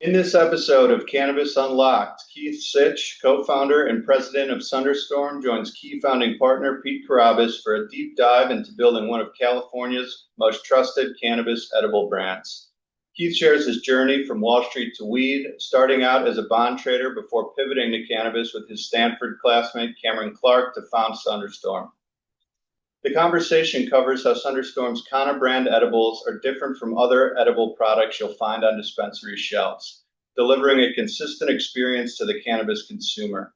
In this episode of Cannabis Unlocked, Keith Cich, co-founder and president of Sunderstorm, joins key founding partner Pete Karabas for a deep dive into building one of California's most trusted cannabis edible brands. Keith shares his journey from Wall Street to weed, starting out as a bond trader before pivoting to cannabis with his Stanford classmate Cameron Clark to found Sunderstorm. The conversation covers how Sunderstorm's Kahna brand edibles are different from other edible products you'll find on dispensary shelves, delivering a consistent experience to the cannabis consumer.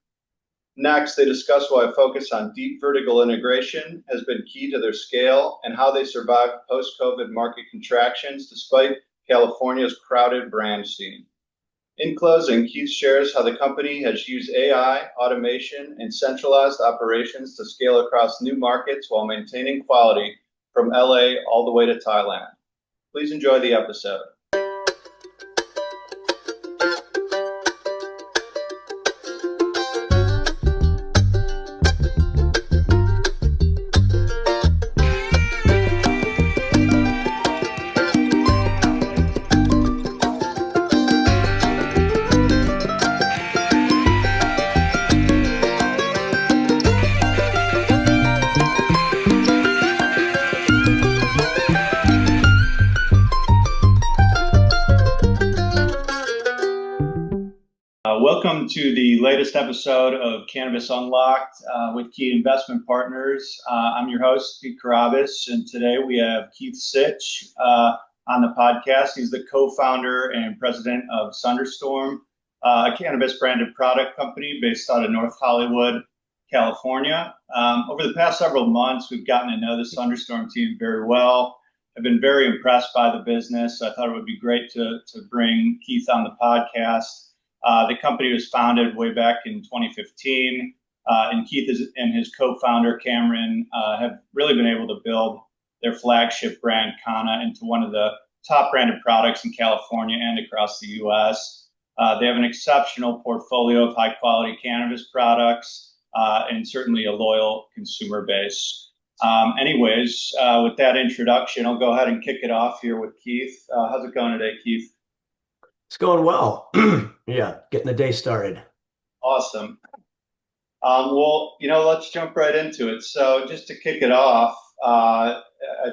Next, they discuss why a focus on deep vertical integration has been key to their scale and how they survived post-COVID market contractions despite California's crowded brand scene. In closing, Keith shares how the company has used AI, automation, and centralized operations to scale across new markets while maintaining quality from LA all the way to Thailand. Please enjoy the episode. Welcome to the latest episode of Cannabis Unlocked with Key Investment Partners. I'm your host, Pete Karabas, and today we have Keith Cich on the podcast. He's the co-founder and president of Sunderstorm, a cannabis branded product company based out of North Hollywood, California. Over the past several months, we've gotten to know the Sunderstorm team very well. I've been very impressed by the business. I thought it would be great to bring Keith on the podcast. The company was founded way back in 2015, and Keith and his co-founder Cameron have really been able to build their flagship brand Kahna into one of the top branded products in California and across the U.S. They have an exceptional portfolio of high-quality cannabis products and certainly a loyal consumer base. With that introduction, I'll go ahead and kick it off here with Keith. How's it going today, Keith? It's going well. Yeah, getting the day started. Awesome. Let's jump right into it. So just to kick it off, I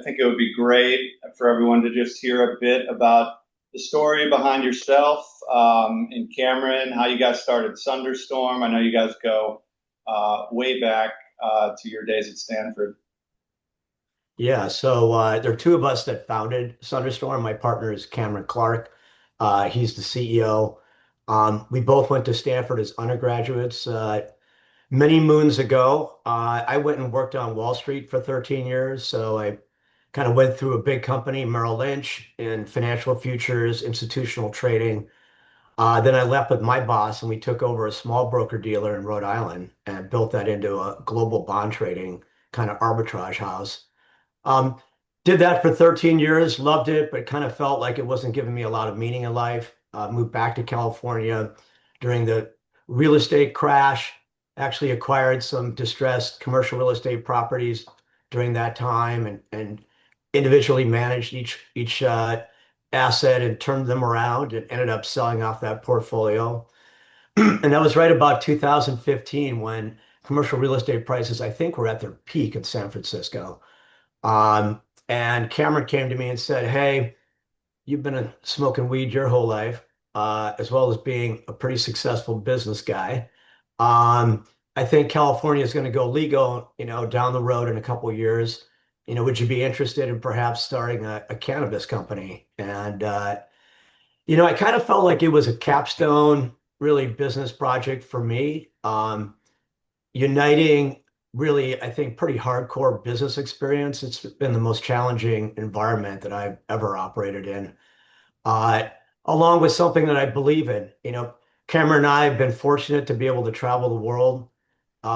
think it would be great for everyone to just hear a bit about the story behind yourself and Cameron, how you guys started Sunderstorm. I know you guys go way back to your days at Stanford. Yeah, so there are two of us that founded Sunderstorm. My partner is Cameron Clark. He's the CEO. We both went to Stanford as undergraduates many moons ago. I went and worked on Wall Street for 13 years. So I kind of went through a big company, Merrill Lynch, in financial futures, institutional trading. Then I left with my boss and we took over a small broker dealer in Rhode Island and built that into a global bond trading kind of arbitrage house. Um, did that for 13 years, loved it, but kind of felt like it wasn't giving me a lot of meaning in life. Moved back to California during the real estate crash, actually acquired some distressed commercial real estate properties during that time and individually managed each asset and turned them around and ended up selling off that portfolio. And that was right about 2015 when commercial real estate prices, I think, were at their peak in San Francisco. Um, and Cameron came to me and said, "Hey, you've been smoking weed your whole life, as well as being a pretty successful business guy. I think California is going to go legal, down the road in a couple of years. Would you be interested in perhaps starting a cannabis company?" And I kind of felt like it was a capstone, really business project for me, uniting really, I think, pretty hardcore business experience. It's been the most challenging environment that I've ever operated in, uh, along with something that I believe in. Cameron and I have been fortunate to be able to travel the world.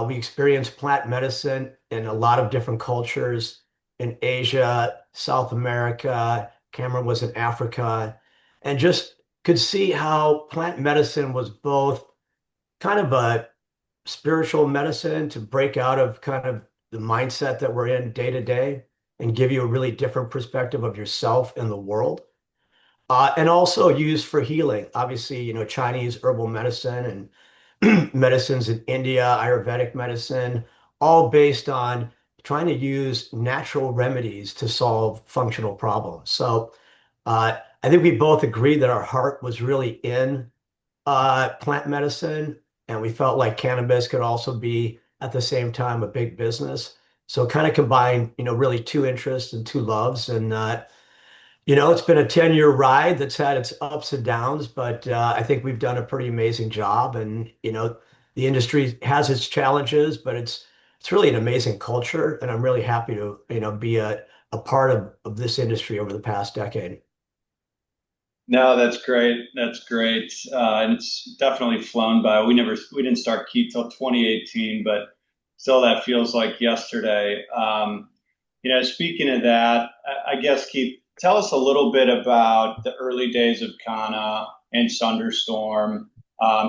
We experienced plant medicine in a lot of different cultures in Asia, South America. Cameron was in Africa, and just could see how plant medicine was both kind of a spiritual medicine to break out of kind of the mindset that we're in day to day and give you a really different perspective of yourself and the world. and also used for healing. Obviously, Chinese herbal medicine and medicines in India, Ayurvedic medicine, all based on trying to use natural remedies to solve functional problems. So I think we both agreed that our heart was really in plant medicine, and we felt like cannabis could also be at the same time a big business. So kind of combined, really two interests and two loves. And it's been a 10-year ride that's had its ups and downs, but I think we've done a pretty amazing job. And the industry has its challenges, but it's really an amazing culture, and I'm really happy to be a part of this industry over the past decade. No, that's great. That's great. And it's definitely flown by. We didn't start Keith till 2018, but still that feels like yesterday. Speaking of that, I guess Keith, tell us a little bit about the early days of Kahna and Sunderstorm,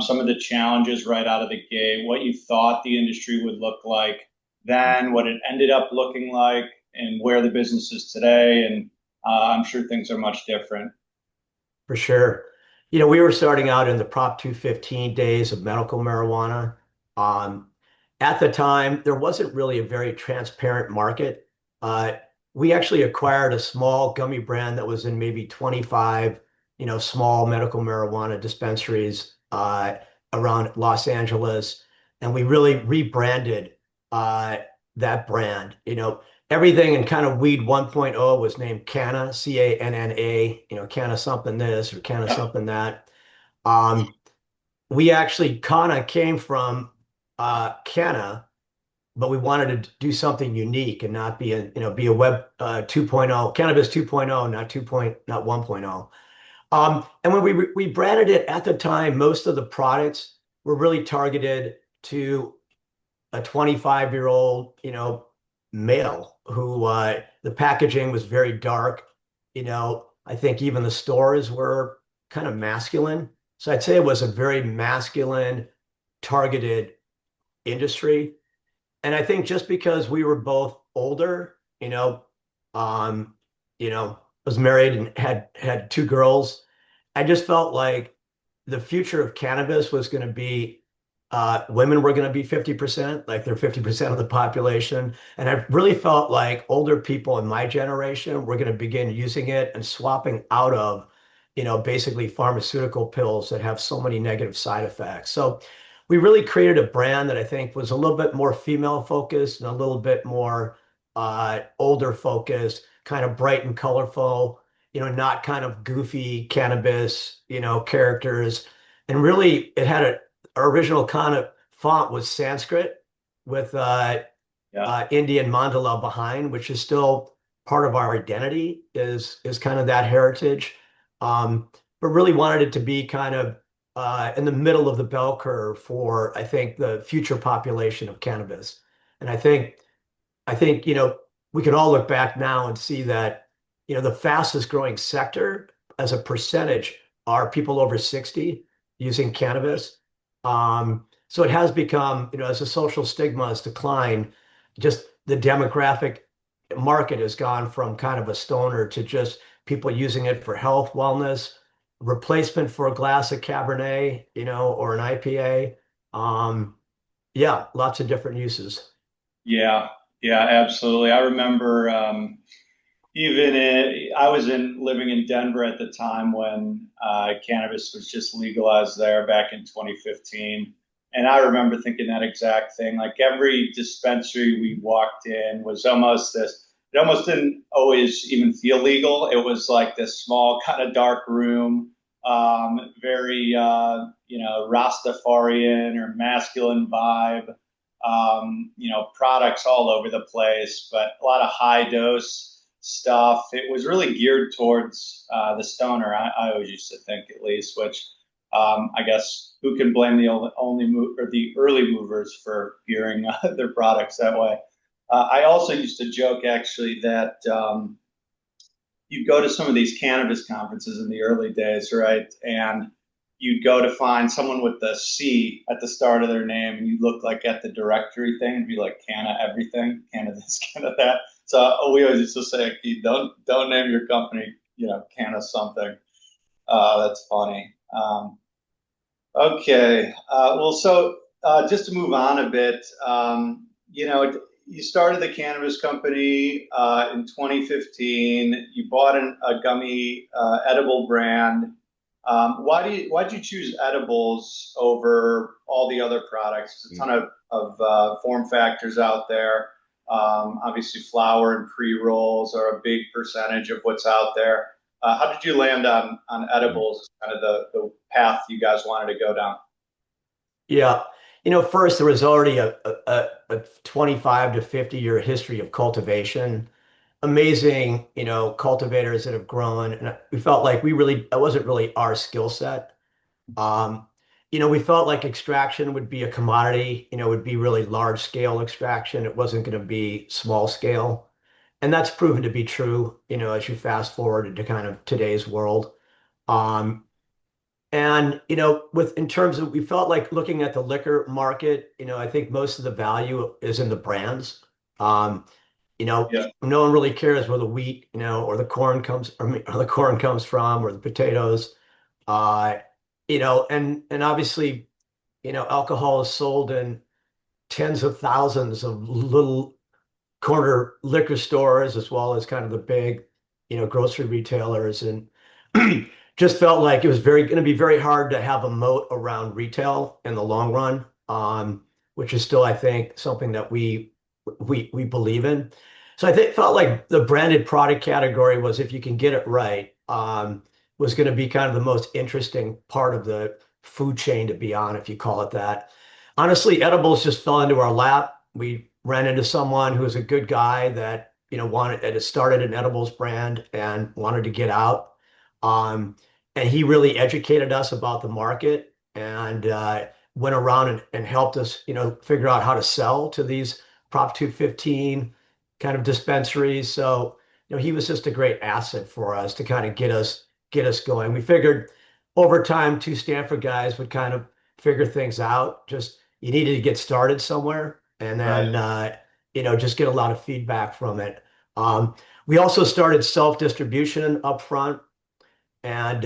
some of the challenges right out of the gate, what you thought the industry would look like then, what it ended up looking like, and where the business is today. And I'm sure things are much different. For sure. We were starting out in the Prop 215 days of medical marijuana. Um, at the time, there wasn't really a very transparent market. Uh, we actually acquired a small gummy brand that was in maybe 25, small medical marijuana dispensaries around Los Angeles, and we really rebranded uh, that brand. Everything in kind of weed 1.0 was named Canna, Canna, Canna something this or Canna Yeah. something that. Um, we actually, Kahna came from Canna, but we wanted to do something unique and not be a web 2.0, cannabis 2.0, not 2. Not 1.0. And when we branded it at the time, most of the products were really targeted to a 25-year-old, male who the packaging was very dark. I think even the stores were kind of masculine. So I'd say it was a very masculine targeted industry. And I think just because we were both older, um, was married and had two girls, I just felt like the future of cannabis was going to be women were going to be 50%, like they're 50% of the population. And I really felt like older people in my generation were going to begin using it and swapping out of, basically pharmaceutical pills that have so many negative side effects. So we really created a brand that I think was a little bit more female focused and a little bit more older focused, kind of bright and colorful, not kind of goofy cannabis, characters. And really, it had our original kind of font was Sanskrit with Yeah. Indian mandala behind, which is still part of our identity, is kind of that heritage. Um, but really wanted it to be kind of in the middle of the bell curve for, I think, the future population of cannabis. And I think, we can all look back now and see that, the fastest growing sector as a percentage are people over 60 using cannabis. So it has become, as the social stigma has declined, just the demographic market has gone from kind of a stoner to just people using it for health, wellness, replacement for a glass of Cabernet, or an IPA. Yeah, lots of different uses. Yeah, yeah, absolutely. I remember I was living in Denver at the time when cannabis was just legalized there back in 2015. And I remember thinking that exact thing. Like every dispensary we walked in was almost this, it almost didn't always even feel legal. It was like this small, kind of dark room, very, Rastafarian or masculine vibe, products all over the place, but a lot of high dose stuff. It was really geared towards the stoner. I always used to think, at least, which I guess who can blame the only move or the early movers for gearing their products that way. I also used to joke actually that you'd go to some of these cannabis conferences in the early days, right? And you'd go to find someone with the C at the start of their name, and you look like at the directory thing and be like Canna everything, Canna this, Canna that. So we always used to say, don't name your company, Canna something. That's funny. Okay. Just to move on a bit, you started the cannabis company in 2015. You bought a gummy edible brand. Why'd you choose edibles over all the other products? There's a ton of form factors out there. Obviously, flower and pre-rolls are a big percentage of what's out there. How did you land on edibles as kind of the path you guys wanted to go down? Yeah. First, there was already a 25 to 50-year history of cultivation. Amazing, cultivators that have grown. And we felt like that wasn't really our skill set. Um, we felt like extraction would be a commodity, would be really large scale extraction. It wasn't going to be small scale. And that's proven to be true, as you fast forward into kind of today's world. Um, and with in terms of we felt like looking at the liquor market, I think most of the value is in the brands. Um, Yeah. no one really cares where the wheat, or the corn comes, or the corn comes from, or the potatoes. Uh, and obviously, alcohol is sold in tens of thousands of little corner liquor stores as well as kind of the big, grocery retailers, and just felt like it was very going to be very hard to have a moat around retail in the long run, which is still, I think, something that we believe in. So I think felt like the branded product category was, if you can get it right, was going to be kind of the most interesting part of the food chain to be on, if you call it that. Honestly, edibles just fell into our lap. We ran into someone who was a good guy that that had started an edibles brand and wanted to get out. And he really educated us about the market and went around and helped us, figure out how to sell to these Prop 215 kind of dispensaries. So, he was just a great asset for us to kind of get us going. We figured over time, two Stanford guys would kind of figure things out. Just you needed to get started somewhere, and Right. then just get a lot of feedback from it. We also started self-distribution up front, and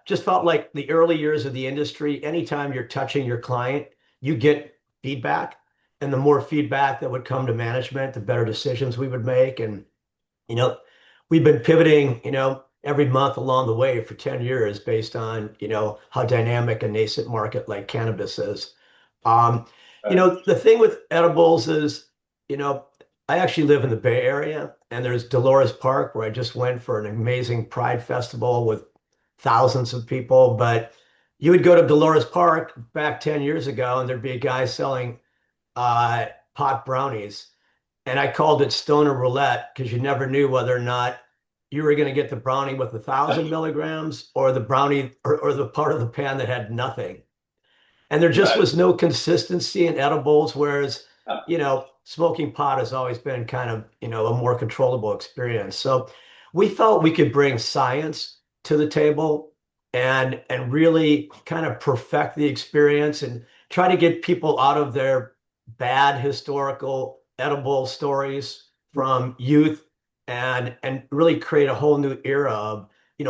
just felt like the early years of the industry, anytime you're touching your client, you get feedback. And the more feedback that would come to management, the better decisions we would make. And, you know, we've been pivoting, every month along the way for 10 years based on, how dynamic a nascent market like cannabis is. Um, Right. the thing with edibles is, you know, I actually live in the Bay Area, and there's Dolores Park where I just went for an amazing Pride Festival with thousands of people. But you would go to Dolores Park back 10 years ago, and there'd be a guy selling uh, pot brownies. And I called it stoner roulette because you never knew whether or not you were going to get the brownie with 1,000 milligrams or the brownie or the part of the pan that had nothing. And there just Right. was no consistency in edibles, whereas, smoking pot has always been kind of, a more controllable experience. So we felt we could bring science to the table and really kind of perfect the experience and try to get people out of their bad historical edible stories from youth and really create a whole new era of,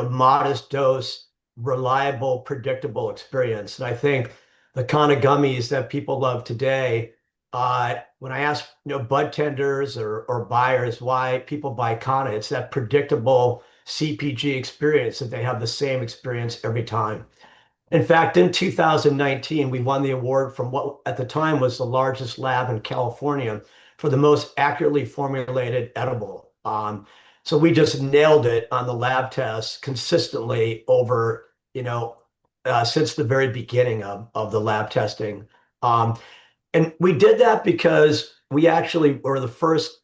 modest dose, reliable, predictable experience. And I think the kind of gummies that people love today. When I ask, bud tenders or buyers why people buy Kahna, it's that predictable CPG experience that they have the same experience every time. In fact, in 2019, we won the award from what at the time was the largest lab in California for the most accurately formulated edible. So we just nailed it on the lab tests consistently over, since the very beginning of the lab testing. Um, and we did that because we actually were the first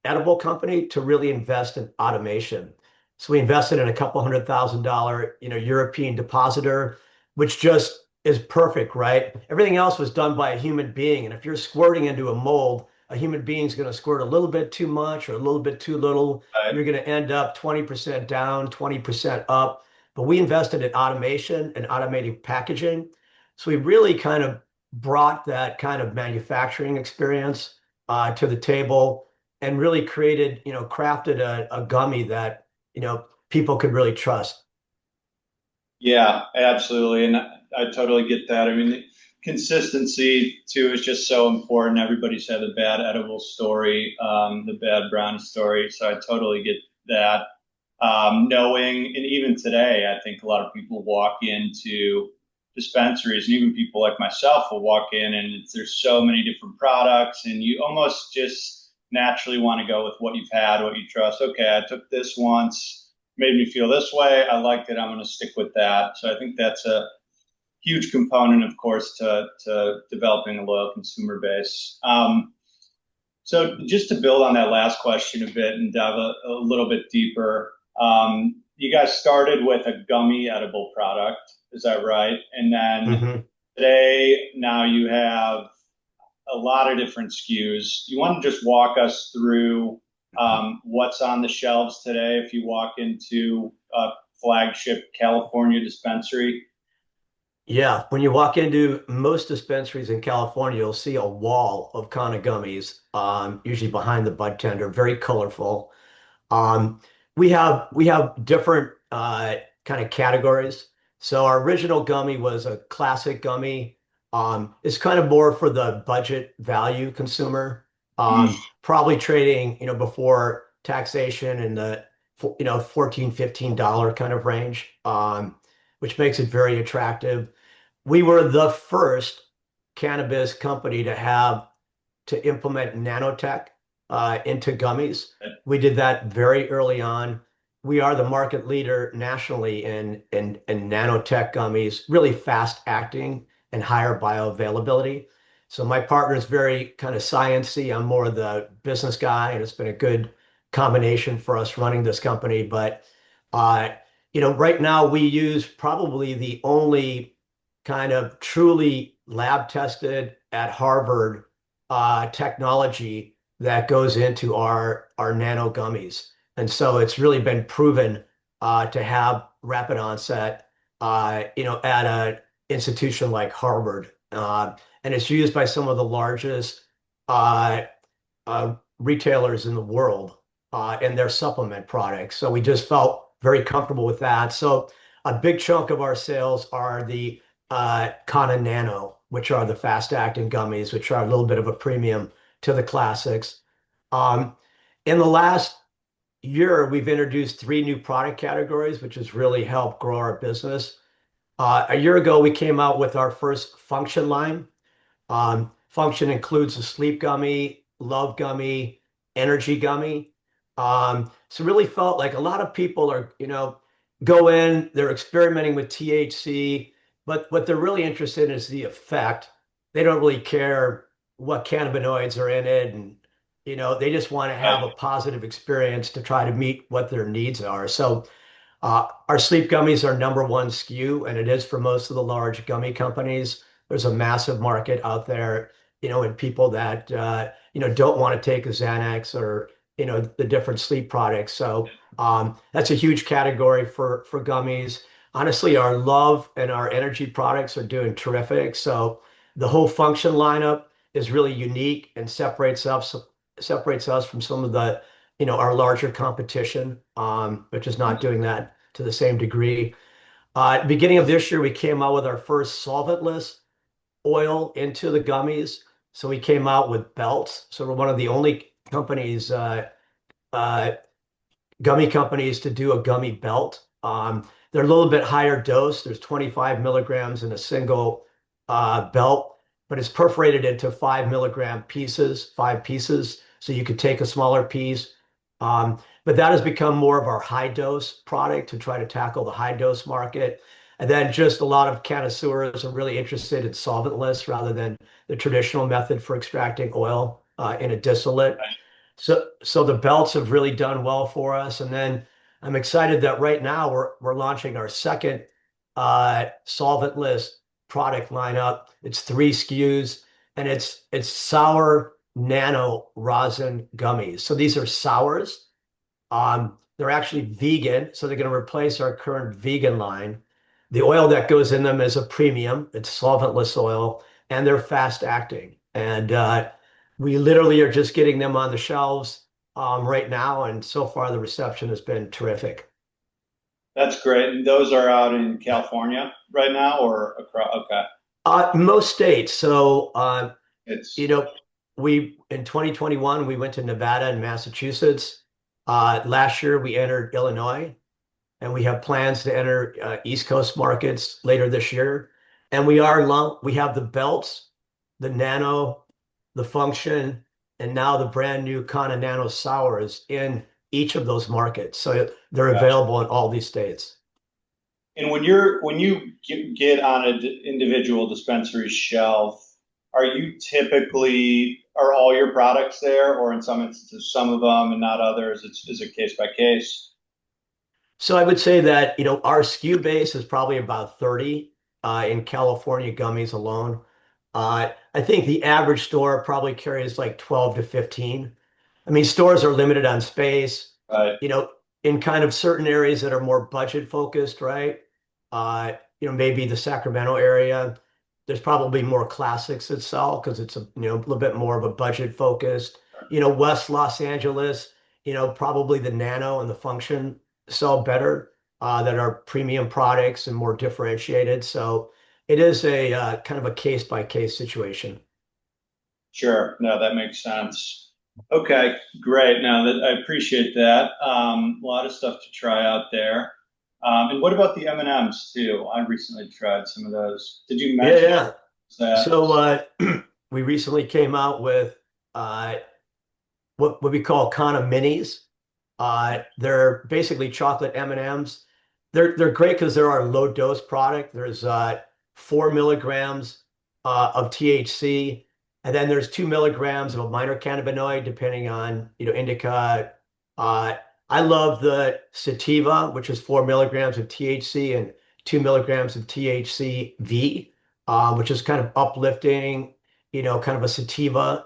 edible company to really invest in automation. So we invested in a couple $100,000, European depositor, which just is perfect, right? Everything else was done by a human being. And if you're squirting into a mold, a human being's going to squirt a little bit too much or a little bit too little. Right. You're going to end up 20% down, 20% up. But we invested in automation and automated packaging. So we really kind of brought that kind of manufacturing experience to the table and really created, crafted a gummy that, people could really trust. Yeah, absolutely. And I totally get that. I mean, the consistency too is just so important. Everybody's had the bad edible story, the bad brown story. So I totally get that. Knowing, and even today, I think a lot of people walk into dispensaries, and even people like myself will walk in, and there's so many different products, and you almost just naturally want to go with what you've had, what you trust. Okay, I took this once, made me feel this way. I liked it. I'm going to stick with that. So I think that's a huge component, of course, to developing a loyal consumer base. So just to build on that last question a bit and dive a little bit deeper, you guys started with a gummy edible product, is that right? And then Hmm. today, now you have a lot of different SKUs. You want to just walk us through what's on the shelves today if you walk into a flagship California dispensary? Yeah, when you walk into most dispensaries in California, you'll see a wall of Kahna gummies, usually behind the bud tender, very colorful. Um, we have different kind of categories. So our original gummy was a classic gummy. It's kind of more for the budget value consumer. Probably trading, before taxation in the 14, $15 kind of range, which makes it very attractive. We were the first cannabis company to implement nanotech into gummies. We did that very early on. We are the market leader nationally in nanotech gummies, really fast acting and higher bioavailability. So my partner is very kind of sciencey. I'm more of the business guy, and it's been a good combination for us running this company. But uh, right now we use probably the only kind of truly lab tested at Harvard technology that goes into our nano gummies. And so it's really been proven to have rapid onset, at an institution like Harvard. And it's used by some of the largest uh, retailers in the world in their supplement products. So we just felt very comfortable with that. So a big chunk of our sales are the Kana Nano, which are the fast-acting gummies, which are a little bit of a premium to the classics. Um, in the last year, we've introduced three new product categories, which has really helped grow our business. A year ago, we came out with our first function line. Function includes a sleep gummy, love gummy, energy gummy. So really felt like a lot of people are, go in, they're experimenting with THC, but what they're really interested in is the effect. They don't really care what cannabinoids are in it, and they just want to have a positive experience to try to meet what their needs are. So our sleep gummies are number one SKU, and it is for most of the large gummy companies. There's a massive market out there, in people that don't want to take a Xanax or the different sleep products. So that's a huge category for gummies. Honestly, our love and our energy products are doing terrific. So the whole function lineup is really unique and separates us from some of the our larger competition, which is not doing that to the same degree. At the beginning of this year, we came out with our first solventless oil into the gummies. So we came out with belts. So we're one of the only uh, gummy companies to do a gummy belt. They're a little bit higher dose. There's 25 milligrams in a single belt, but it's perforated into 5 milligram pieces, 5 pieces. So you could take a smaller piece. But that has become more of our high dose product to try to tackle the high dose market. And then just a lot of connoisseurs are really interested in solventless rather than the traditional method for extracting oil in a distillate. So the belts have really done well for us. And then I'm excited that right now we're launching our second solventless product lineup. It's three SKUs, and it's sour nano rosin gummies. So these are sours. They're actually vegan, so they're going to replace our current vegan line. The oil that goes in them is a premium. It's solventless oil, and they're fast acting. And we literally are just getting them on the shelves right now, and so far the reception has been terrific. That's great. And those are out in California right now or across? Okay. Most states. So, you It's know, we in 2021 we went to Nevada and Massachusetts. Last year we entered Illinois, and we have plans to enter East Coast markets later this year. And we have the belts, the nano, the function, and now the brand new Kahna Nano Sours in each of those markets. So they're gotcha. available in all these states. And when you get on an individual dispensary shelf, are you typically are all your products there, or in some instances some of them and not others? Is it case by case? So I would say that, our SKU base is probably about 30 in California gummies alone. I think the average store probably carries like 12 to 15. I mean, stores are limited on space, Right. you know, in kind of certain areas that are more budget focused, right? Maybe the Sacramento area, there's probably more classics that sell because it's a little bit more of a budget focused. West Los Angeles, probably the Nano and the Function sell better, that are premium products and more differentiated. So it is a kind of a case by case situation. Sure. No, that makes sense. Okay, great. Now that I appreciate that. A lot of stuff to try out there. And what about the M&Ms too? I recently tried some of those. Did you Yeah, mention yeah. that? So we recently came out with uh, what we call Kana Minis. They're basically chocolate M&Ms. They're great because they're our low dose product. There's 4 milligrams of THC, and then there's 2 milligrams of a minor cannabinoid, depending on indica. Uh, I love the sativa, which is 4 milligrams of THC and 2 milligrams of THC-V, which is kind of uplifting, kind of a sativa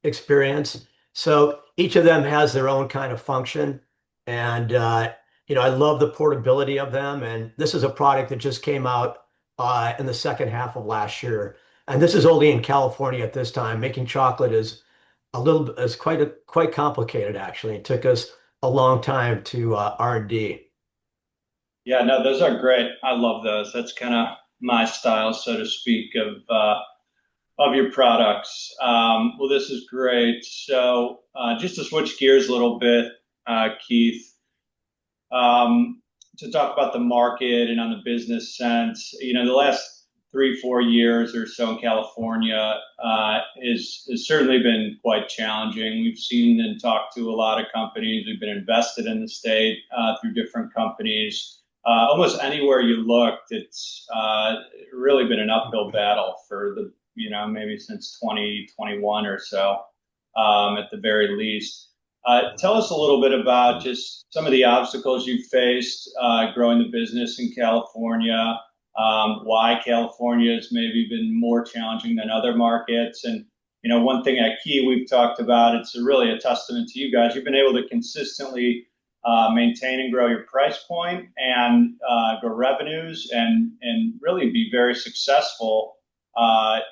experience. So each of them has their own kind of function. And, I love the portability of them. And this is a product that just came out in the second half of last year. And this is only in California at this time. Making chocolate is quite complicated, actually. It took us a long time to R&D. Yeah, no, those are great. I love those. That's kind of my style, so to speak, of your products. Well, this is great. So, just to switch gears a little bit, Keith, to talk about the market and on the business sense, the last 3, 4 years or so in California has certainly been quite challenging. We've seen and talked to a lot of companies. We've been invested in the state through different companies. Almost anywhere you looked, it's really been an uphill battle for maybe since 2021 or so, at the very least. Tell us a little bit about just some of the obstacles you faced growing the business in California, why California has maybe been more challenging than other markets. And, one thing at Key we've talked about, it's really a testament to you guys. You've been able to consistently maintain and grow your price point and grow revenues and really be very successful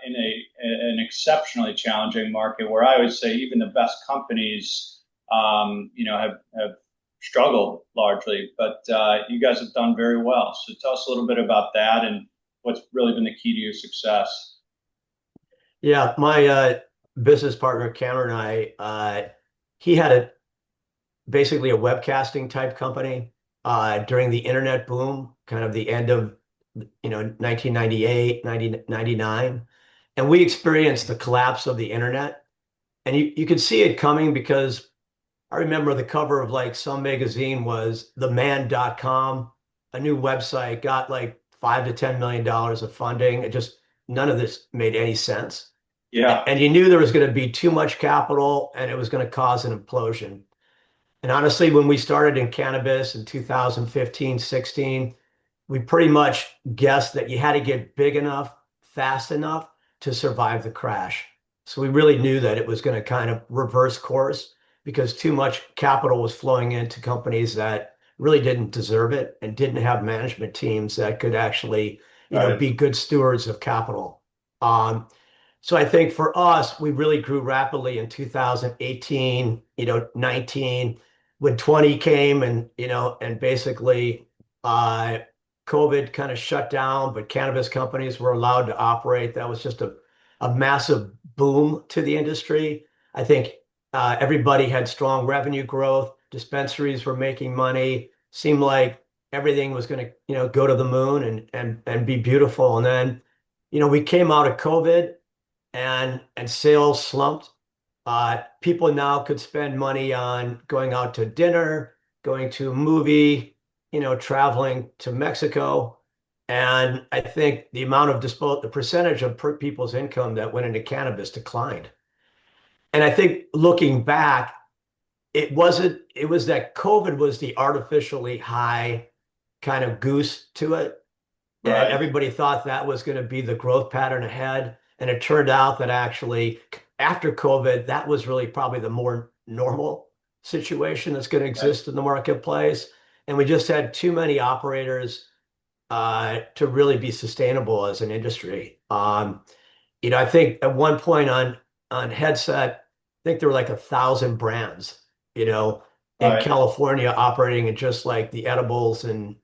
in an exceptionally challenging market where I would say even the best companies have struggled largely, but you guys have done very well. So tell us a little bit about that and what's really been the key to your success. Yeah, my business partner, Cameron, and he had basically a webcasting type company during the internet boom, kind of the end of 1998, 1999. And we experienced the collapse of the internet. And you could see it coming because I remember the cover of like some magazine was theman.com, a new website, got like 5 to 10 million dollars of funding. It just none of this made any sense. Yeah, And you knew there was going to be too much capital and it was going to cause an implosion. And honestly, when we started in cannabis in 2015, 16, we pretty much guessed that you had to get big enough, fast enough to survive the crash. So we really knew that it was going to kind of reverse course because too much capital was flowing into companies that really didn't deserve it and didn't have management teams that could actually, right. be good stewards of capital. Um, so I think for us, we really grew rapidly in 2018, 19, when 20 came and, and basically Uh, COVID kind of shut down, but cannabis companies were allowed to operate. That was just a massive boom to the industry. I think everybody had strong revenue growth. Dispensaries were making money. Seemed like everything was going to, go to the moon and be beautiful. And then, we came out of COVID and sales slumped. People now could spend money on going out to dinner, going to a movie, traveling to Mexico. And I think the percentage of people's income that went into cannabis declined. And I think looking back, it was that COVID was the artificially high kind of goose to it. And Right. everybody thought that was going to be the growth pattern ahead. And it turned out that actually, after COVID, that was really probably the more normal situation that's going to Right. exist in the marketplace. And we just had too many operators to really be sustainable as an industry. I think at one point on headset, I think there were like 1,000 brands, you know, in Right. California operating in just like the edibles and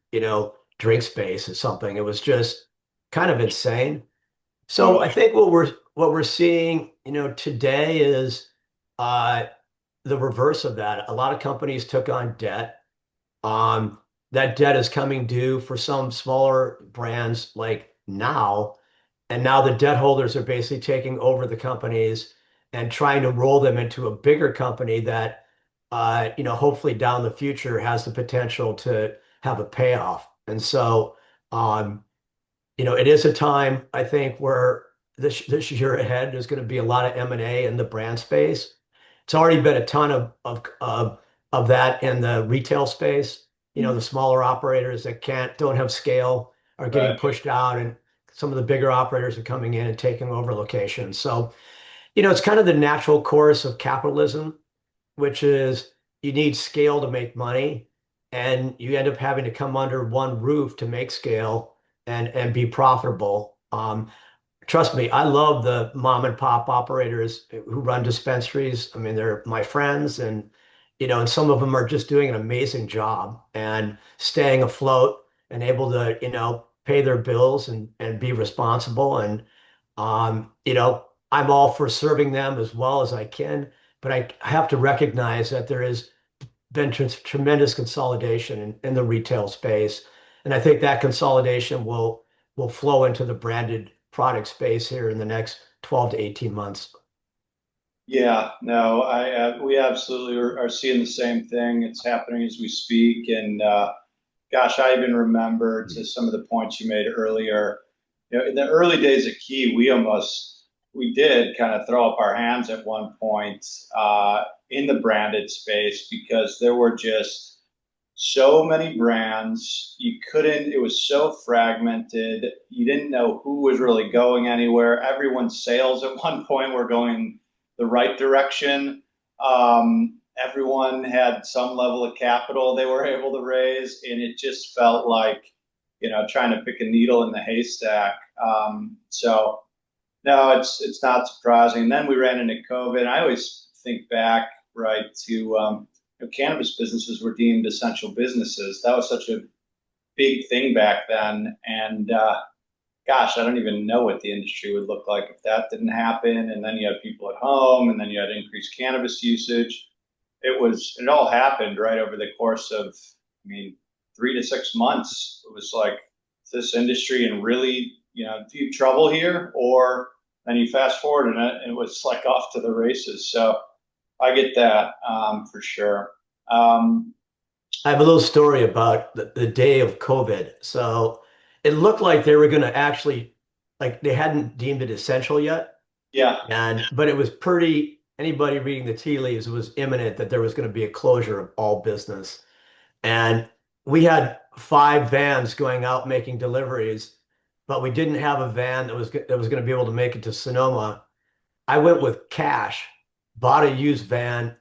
drink space or something. It was just kind of insane. So Totally. I think what we're seeing, today is uh, the reverse of that. A lot of companies took on debt. Um, that debt is coming due for some smaller brands like now. And now the debt holders are basically taking over the companies and trying to roll them into a bigger company that, hopefully down the future has the potential to have a payoff. And so, um, it is a time I think where this year ahead there's going to be a lot of M&A in the brand space. It's already been a ton of that in the retail space. The smaller operators that don't have scale are getting Right. pushed out, and some of the bigger operators are coming in and taking over locations. So, it's kind of the natural course of capitalism, which is you need scale to make money, and you end up having to come under one roof to make scale and be profitable. Trust me, I love the mom and pop operators who run dispensaries. I mean, they're my friends, and some of them are just doing an amazing job and staying afloat and able to, pay their bills and be responsible. And I'm all for serving them as well as I can, but I have to recognize that there has been tremendous consolidation in the retail space, and I think that consolidation will flow into the branded product space here in the next 12 to 18 months. Yeah, no, we absolutely are seeing the same thing. It's happening as we speak. And gosh, I even remember to some of the points you made earlier. In the early days of Key, we did kind of throw up our hands at one point in the branded space because there were just so many brands. You couldn't, it was so fragmented. You didn't know who was really going anywhere. Everyone's sales at one point were going the right direction. Everyone had some level of capital they were able to raise, and it just felt like, trying to pick a needle in the haystack. So no, it's not surprising. And then we ran into COVID. I always think back, right, to cannabis businesses were deemed essential businesses. That was such a big thing back then. And gosh, I don't even know what the industry would look like if that didn't happen. And then you had people at home, and then you had increased cannabis usage. It all happened right over the course of, I mean, 3 to 6 months. It was like, is this industry in really, deep trouble here? Or then you fast forward and it was like off to the races. So I get that for sure. Um, I have a little story about the day of COVID. So it looked like they were going to actually, like they hadn't deemed it essential yet. yeah, But it was anybody reading the tea leaves, it was imminent that there was going to be a closure of all business. And we had 5 vans going out making deliveries, but we didn't have a van that was going to be able to make it to Sonoma. I went with cash, bought a used van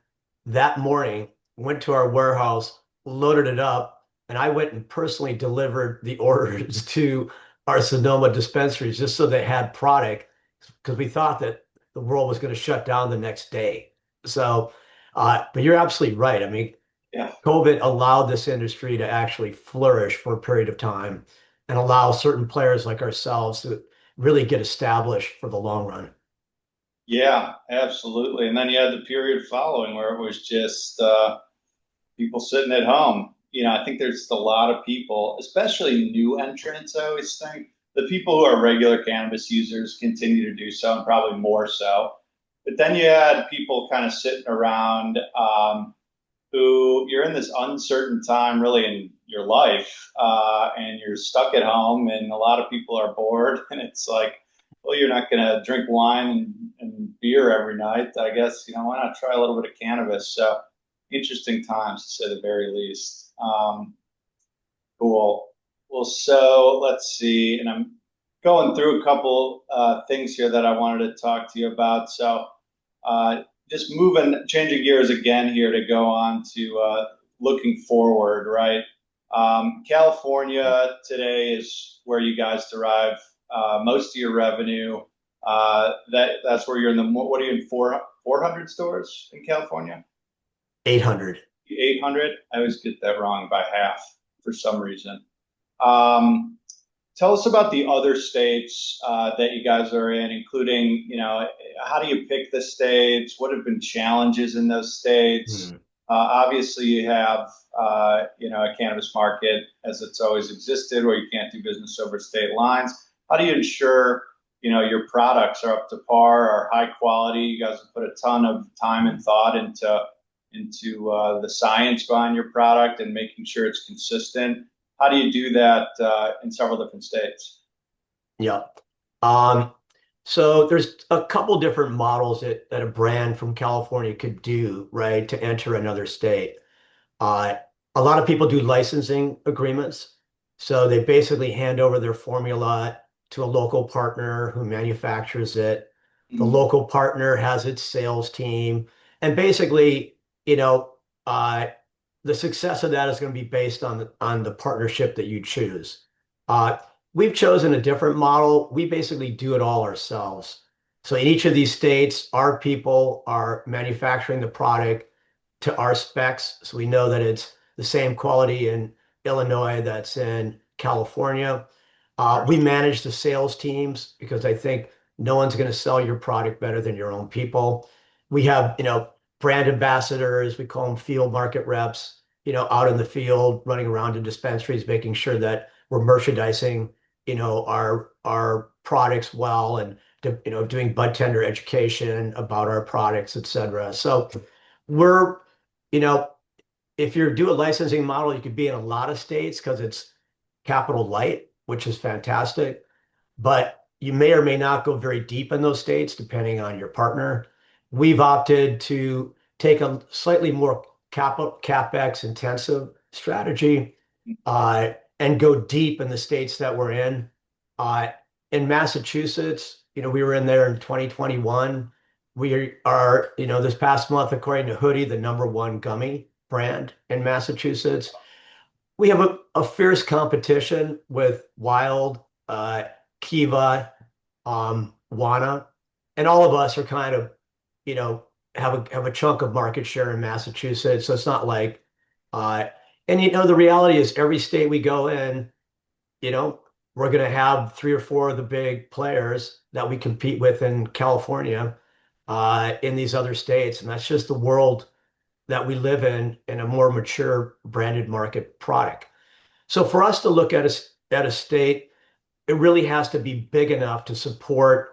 that morning, went to our warehouse, loaded it up, and I went and personally delivered the orders to our Sonoma dispensaries just so they had product because we thought that the world was going to shut down the next day. So, but you're absolutely right. I mean, Yeah. COVID allowed this industry to actually flourish for a period of time and allow certain players like ourselves to really get established for the long run. Yeah, absolutely. And then you had the period following where it was just people sitting at home. I think there's a lot of people, especially new entrants, I always think. The people who are regular cannabis users continue to do so, and probably more so. But then you had people kind of sitting around who you're in this uncertain time really in your life, and you're stuck at home, and a lot of people are bored, and it's like, well, you're not going to drink wine and beer every night. I guess, why not try a little bit of cannabis? So interesting times to say the very least. Cool. Well, so let's see, and I'm going through a couple things here that I wanted to talk to you about. So uh, just changing gears again here to go on to looking forward, right? California today is where you guys derive most of your revenue. That's where you're in the, what are you in, 400 stores in California? 800. 800? I always get that wrong by half for some reason. Um, Tell us about the other states that you guys are in, including, how do you pick the states? What have been challenges in those states? Hmm. Obviously, you have, a cannabis market as it's always existed, where you can't do business over state lines. How do you ensure, your products are up to par, are high quality? You guys have put a ton of time and thought into the science behind your product and making sure it's consistent. How do you do that in several different states? Yeah. Um, so there's a couple different models that a brand from California could do, right, to enter another state. Uh, a lot of people do licensing agreements. So they basically hand over their formula to a local partner who manufactures it. The Mhm. local partner has its sales team. And basically, you know, uh, the success of that is going to be based on the partnership that you choose. Uh, we've chosen a different model. We basically do it all ourselves. So in each of these states, our people are manufacturing the product to our specs. So we know that it's the same quality in Illinois that's in California. We manage the sales teams because I think no one's going to sell your product better than your own people. We have, brand ambassadors, we call them field market reps, out in the field, running around to dispensaries, making sure that we're merchandising, our products well and, doing bud tender education about our products, et cetera. So we're, you know, if you're doing a licensing model, you could be in a lot of states because it's capital light, which is fantastic. But you may or may not go very deep in those states depending on your partner. We've opted to take a slightly more capital capex intensive strategy and go deep in the states that we're in. Uh, in Massachusetts, we were in there in 2021. We are, this past month, according to Hoodie, the number one gummy brand in Massachusetts. We have a fierce competition with Wild, Kiva, Wana, and all of us are kind of, have a chunk of market share in Massachusetts. So it's not like, uh, and the reality is every state we go in, you know, we're going to have three or four of the big players that we compete with in California, in these other states, and that's just the world that we live in a more mature branded market product. So for us to look at a state, it really has to be big enough to support,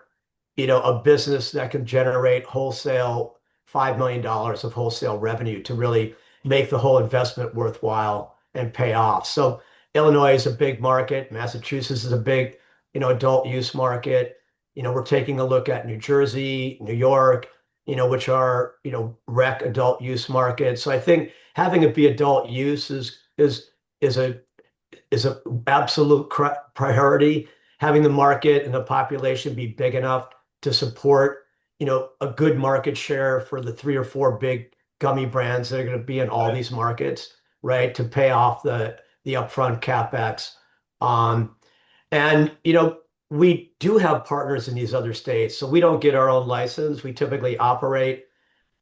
a business that can generate wholesale $5 million of wholesale revenue to really make the whole investment worthwhile and pay off. So Illinois is a big market. Massachusetts is a big, adult use market. We're taking a look at New Jersey, New York, which are, rec adult use markets. So I think having it be adult use is a is an absolute priority. Having the market and the population be big enough to support, a good market share for the three or four big gummy brands that are going to be in all Right. these markets, right? To pay off the upfront capex. Um, and we do have partners in these other states, so we don't get our own license. We typically operate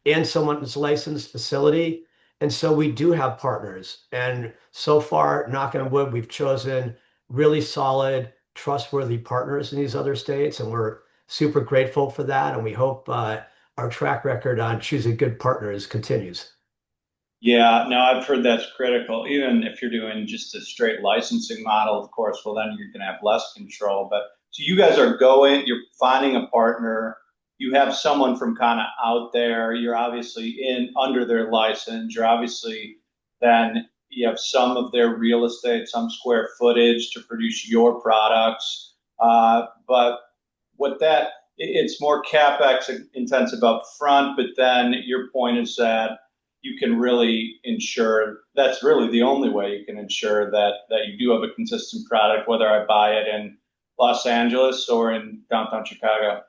in someone's licensed facility. And so we do have partners. And so far, knock on wood, we've chosen really solid, trustworthy partners in these other states. And we're super grateful for that. And we hope our track record on choosing good partners continues. Yeah, no, I've heard that's critical. Even if you're doing just a straight licensing model, of course, well, then you're going to have less control. But so you guys are going, you're finding a partner. You have someone from kind of out there. You're obviously in under their license. You're obviously then you have some of their real estate, some square footage to produce your products. But what that it's more capex intensive up front, but then your point is that you can really ensure that's really the only way you can ensure that you do have a consistent product, whether I buy it in Los Angeles or in downtown Chicago.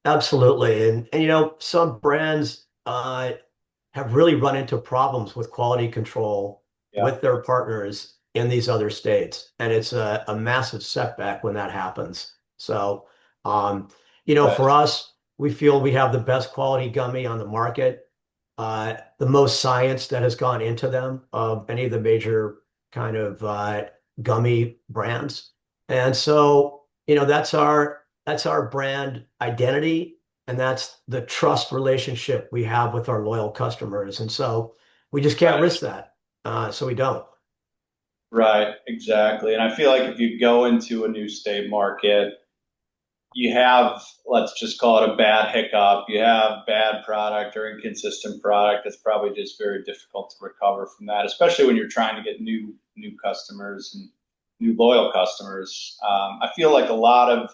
Absolutely. And some brands have really run into problems with quality control Yeah, with their partners in these other states. And it's a massive setback when that happens. So, but for us, we feel we have the best quality gummy on the market, the most science that has gone into them of any of the major kind of gummy brands. And so, that's our brand identity, and that's the trust relationship we have with our loyal customers. And so we just can't right, risk that. So we don't. right, exactly. And I feel like if you go into a new state market, you have, let's just call it a bad hiccup, you have bad product or inconsistent product, it's probably just very difficult to recover from that, especially when you're trying to get new customers and new loyal customers. I feel like a lot of,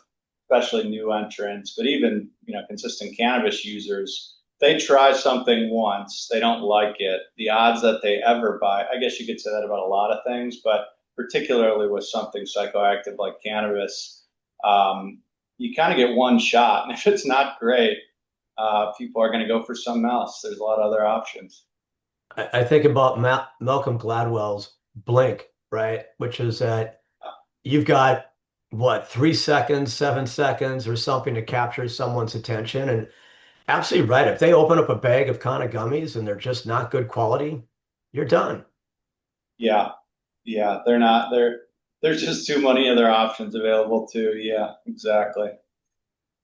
especially new entrants, but even consistent cannabis users, they try something once, they don't like it. The odds that they ever buy, I guess you could say that about a lot of things, but particularly with something psychoactive like cannabis, you kind of get one shot. And if it's not great, people are going to go for something else. There's a lot of other options. I think about Malcolm Gladwell's Blink, right? Which is that you've got what, 3 seconds, 7 seconds, or something to capture someone's attention. And absolutely right. If they open up a bag of Kahna gummies and they're just not good quality, you're done. Yeah, yeah, they're not. There's just too many other options available too. Yeah, exactly.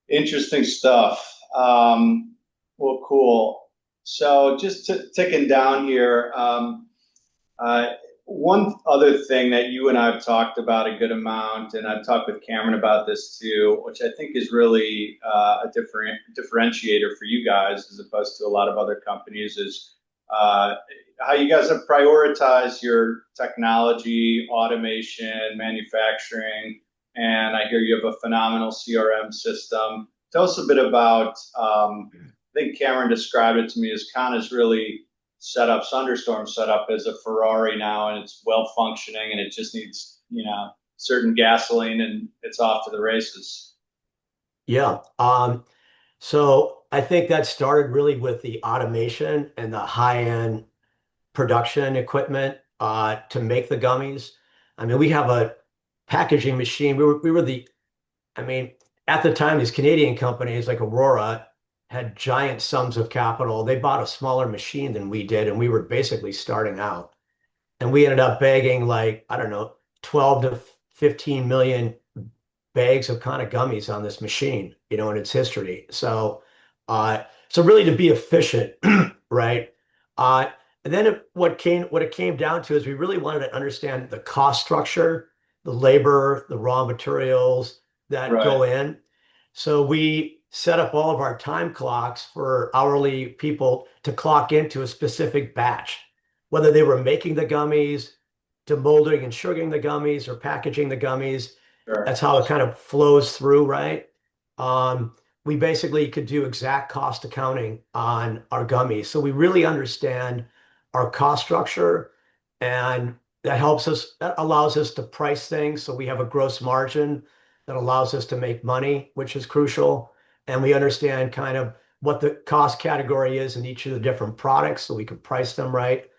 Interesting stuff. Well, cool. So just ticking down here. Uh, One other thing that you and I have talked about a good amount, and I've talked with Cameron about this too, which I think is really a differentiator for you guys as opposed to a lot of other companies, is uh, how you guys have prioritized your technology, automation, manufacturing, and I hear you have a phenomenal CRM system. Tell us a bit about. I think Cameron described it to me as Kahna's really set up Sunderstorm set up as a Ferrari now, and it's well functioning, and it just needs certain gasoline, and it's off to the races. Yeah. So I think that started really with the automation and the high-end production equipment to make the gummies. I mean, we have a packaging machine. We were I mean, at the time, these Canadian companies like Aurora had giant sums of capital. They bought a smaller machine than we did, and we were basically starting out. And we ended up bagging like, I don't know, 12 to 15 million bags of kind of gummies on this machine, in its history. So really to be efficient, right? Uh, and then what it came down to is we really wanted to understand the cost structure, the labor, the raw materials that Right. go in. So we set up all of our time clocks for hourly people to clock into a specific batch, whether they were making the gummies, to molding and sugaring the gummies, or packaging the gummies. Sure. That's how it kind of flows through, right? We basically could do exact cost accounting on our gummies. So we really understand our cost structure, and that allows us to price things. So we have a gross margin that allows us to make money, which is crucial. And we understand kind of what the cost category is in each of the different products so we can price them right.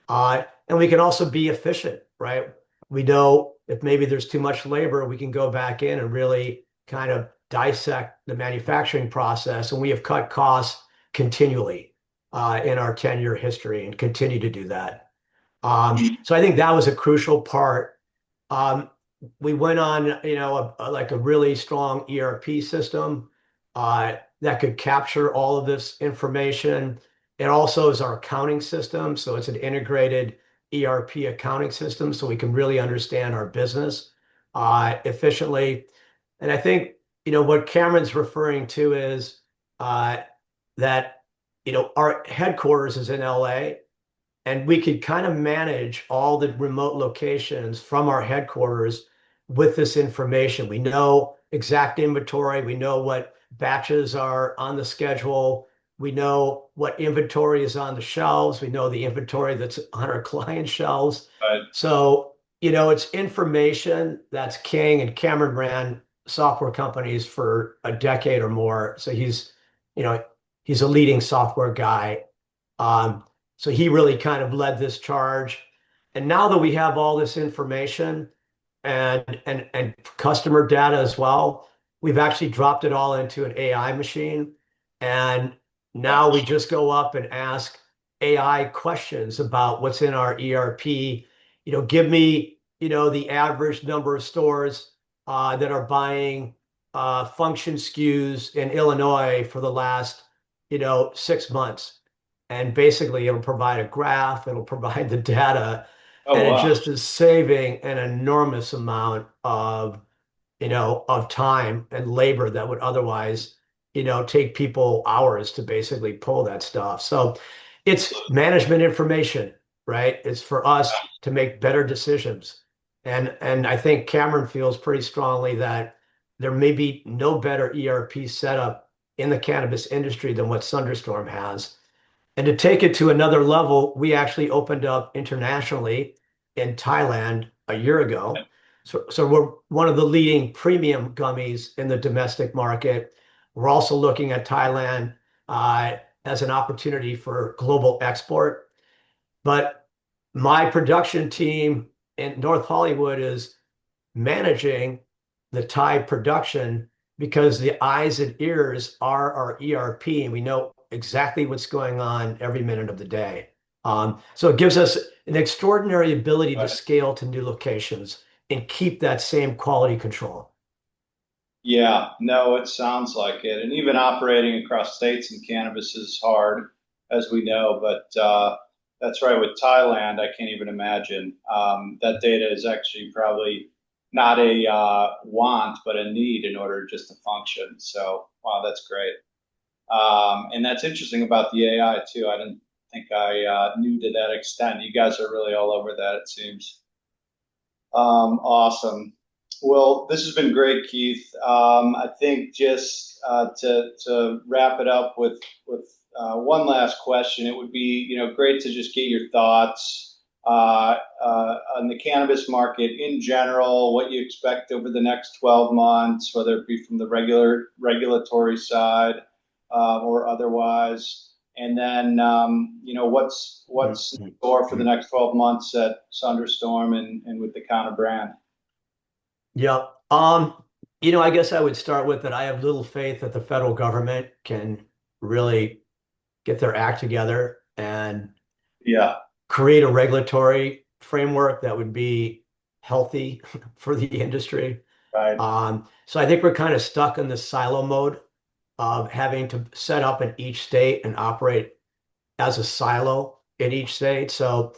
And we can also be efficient, right? We know if maybe there's too much labor, we can go back in and really kind of dissect the manufacturing process, and we have cut costs continually. in our 10-year history and continue to do that. So I think that was a crucial part. Um, we went on, like a really strong ERP system that could capture all of this information. It also is our accounting system, so it's an integrated ERP accounting system, so we can really understand our business efficiently. And I think, what Cameron's referring to is uh, that, our headquarters is in LA, and we could kind of manage all the remote locations from our headquarters with this information. We know exact inventory. We know what batches are on the schedule. We know what inventory is on the shelves. We know the inventory that's on our client shelves. Right. So, it's information that's king, and Cameron ran software companies for a decade or more. So you know, he's a leading software guy. Um, so he really kind of led this charge. And now that we have all this information and customer data as well, we've actually dropped it all into an AI machine. And now we just go up and ask AI questions about what's in our ERP. Give me, the average number of stores that are buying function SKUs in Illinois for the last, 6 months. And basically, it'll provide a graph, it'll provide the data, Oh, and it wow. just is saving an enormous amount of time and labor that would otherwise, take people hours to basically pull that stuff. So it's management information, right? It's for us to make better decisions. And I think Cameron feels pretty strongly that there may be no better ERP setup in the cannabis industry than what Sunderstorm has. And to take it to another level, we actually opened up internationally in Thailand a year ago. So we're one of the leading premium gummies in the domestic market. We're also looking at Thailand as an opportunity for global export. But my production team in North Hollywood is managing the Thai production because the eyes and ears are our ERP, and we know exactly what's going on every minute of the day. So it gives us an extraordinary ability to Right. scale to new locations and keep that same quality control. Yeah, no, it sounds like it. And even operating across states in cannabis is hard, as we know. But that's right, with Thailand, I can't even imagine. That data is actually probably not a want, but a need in order just to function. So, wow, that's great. And that's interesting about the AI too. I didn't think I knew to that extent. You guys are really all over that, it seems. Awesome. Well, this has been great, Keith. I think just to wrap it up with one last question, it would be great to just get your thoughts on the cannabis market in general, what you expect over the next 12 months, whether it be from the regulatory side or otherwise. And then, what's in store for the next 12 months at Sunderstorm and with the Kahna brand? Yeah. I guess I would start with that I have little faith that the federal government can really get their act together and Yeah, create a regulatory framework that would be healthy for the industry. right. So I think we're kind of stuck in this silo mode of having to set up in each state and operate as a silo in each state. So,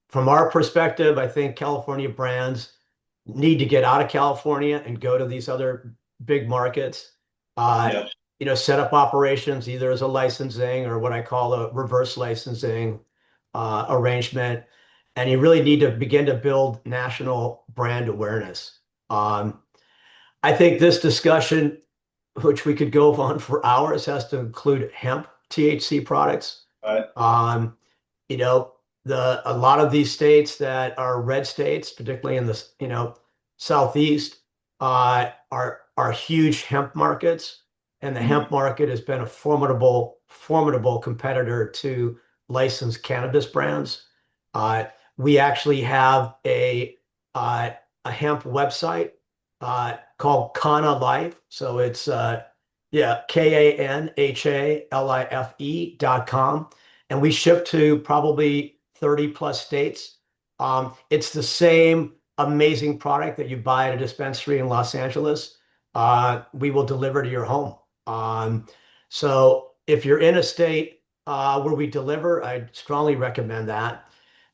from our perspective, I think California brands need to get out of California and go to these other big markets. Uh, Yeah, Set up operations either as a licensing or what I call a reverse licensing arrangement. And you really need to begin to build national brand awareness. Um, I think this discussion, which we could go on for hours, has to include hemp THC products. right. Um, you know, a lot of these states that are red states, particularly in the southeast, are huge hemp markets, and the Mhm. hemp market has been a formidable competitor to licensed cannabis brands. Uh, we actually have uh, a hemp website called Kahna Life, so Yeah, KANHALIFE.com. And we ship to probably 30 plus states. It's the same amazing product that you buy at a dispensary in Los Angeles. We will deliver to your home. So if you're in a state where we deliver, I strongly recommend that.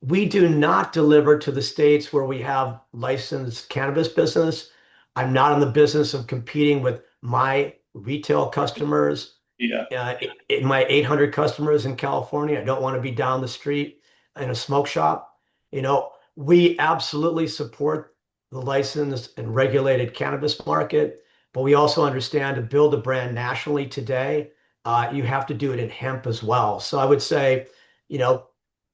We do not deliver to the states where we have licensed cannabis business. I'm not in the business of competing with my retail customers, Yeah. in my 800 customers in California. I don't want to be down the street in a smoke shop. We absolutely support the licensed and regulated cannabis market, but we also understand to build a brand nationally today, you have to do it in hemp as well. So I would say, you know,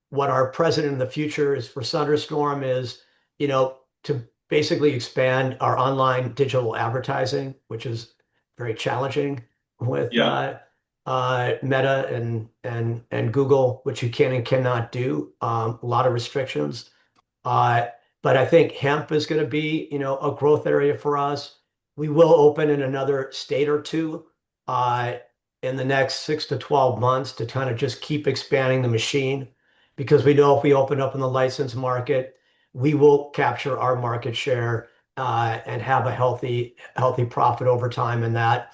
what our president in the future is for Sunderstorm is, to basically expand our online digital advertising, which is very challenging with Yeah. Meta and Google, which you can and cannot do. A lot of restrictions. Uh, but I think hemp is going to be, a growth area for us. We will open in another state or two uh, in the next 6 to 12 months to kind of just keep expanding the machine, because we know if we open up in the license market, we will capture our market share and have a healthy profit over time in that.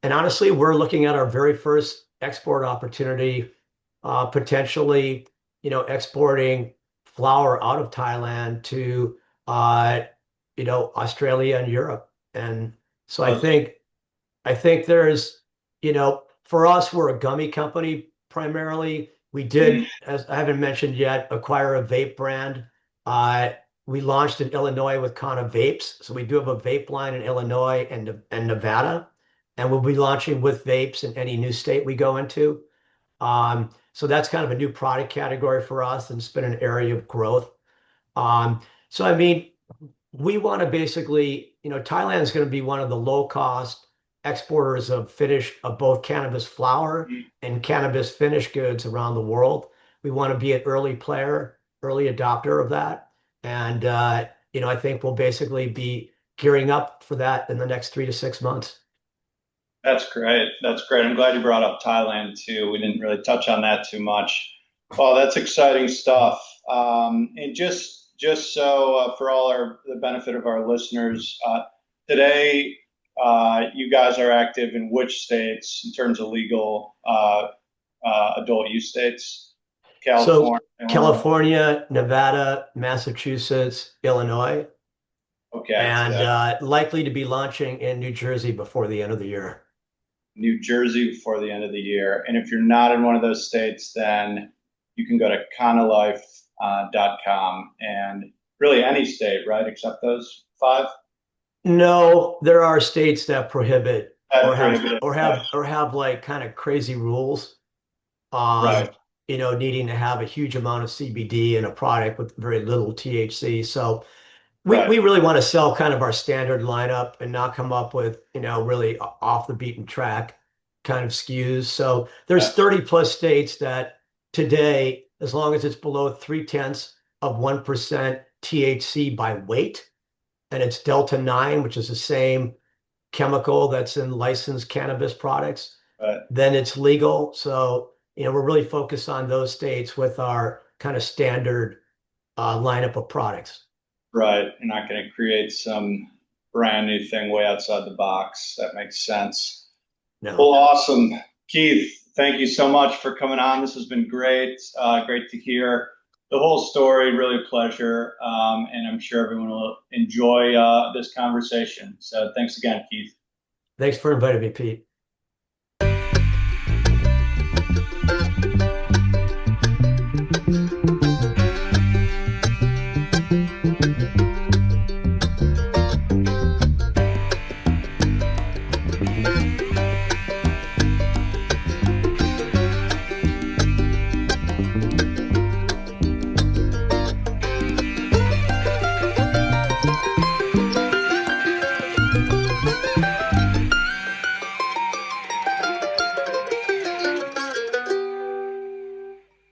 And honestly, we're looking at our very first export opportunity, potentially, exporting flower out of Thailand to, uh, Australia and Europe. And so I Uh, think I think there's, for us, we're a gummy company primarily. We mm, did, as I haven't mentioned yet, acquire a vape brand. Uh, we launched in Illinois with Kahna vapes. So we do have a vape line in Illinois and Nevada, and we'll be launching with vapes in any new state we go into. So that's kind of a new product category for us, and it's been an area of growth. So I mean, we want to basically, Thailand is going to be one of the low cost exporters of both cannabis flower mm. and cannabis finished goods around the world. We want to be an early player, early adopter of that. And, I think we'll basically be gearing up for that in the next 3 to 6 months. That's great. That's great. I'm glad you brought up Thailand too. We didn't really touch on that too much. Oh, that's exciting stuff. And just so for the benefit of our listeners, today you guys are active in which states in terms of legal adult use states? So California, Illinois. California, Nevada, Massachusetts, Illinois, Okay, so and that likely to be launching in New Jersey before the end of the year. New Jersey before the end of the year. And if you're not in one of those states, then you can go to CannaLife.com and really any state, right? Except those five No, there are states that prohibit or that have prohibit. or have or have like kind of crazy rules on, Right, needing to have a huge amount of CBD in a product with very little THC. So right, we really want to sell kind of our standard lineup and not come up with, really off the beaten track kind of SKUs. So there's yes, 30 plus states that today, as long as it's below 0.3% THC by weight, and it's Delta 9, which is the same chemical that's in licensed cannabis products, right, then it's legal. So, we're really focused on those states with our kind of standard lineup of products. right. You're not going to create some brand new thing way outside the box. That makes sense. Well, No. awesome. Keith, thank you so much for coming on. This has been great. Great to hear the whole story. Really a pleasure. And I'm sure everyone will enjoy this conversation. So thanks again, Keith. Thanks for inviting me, Pete.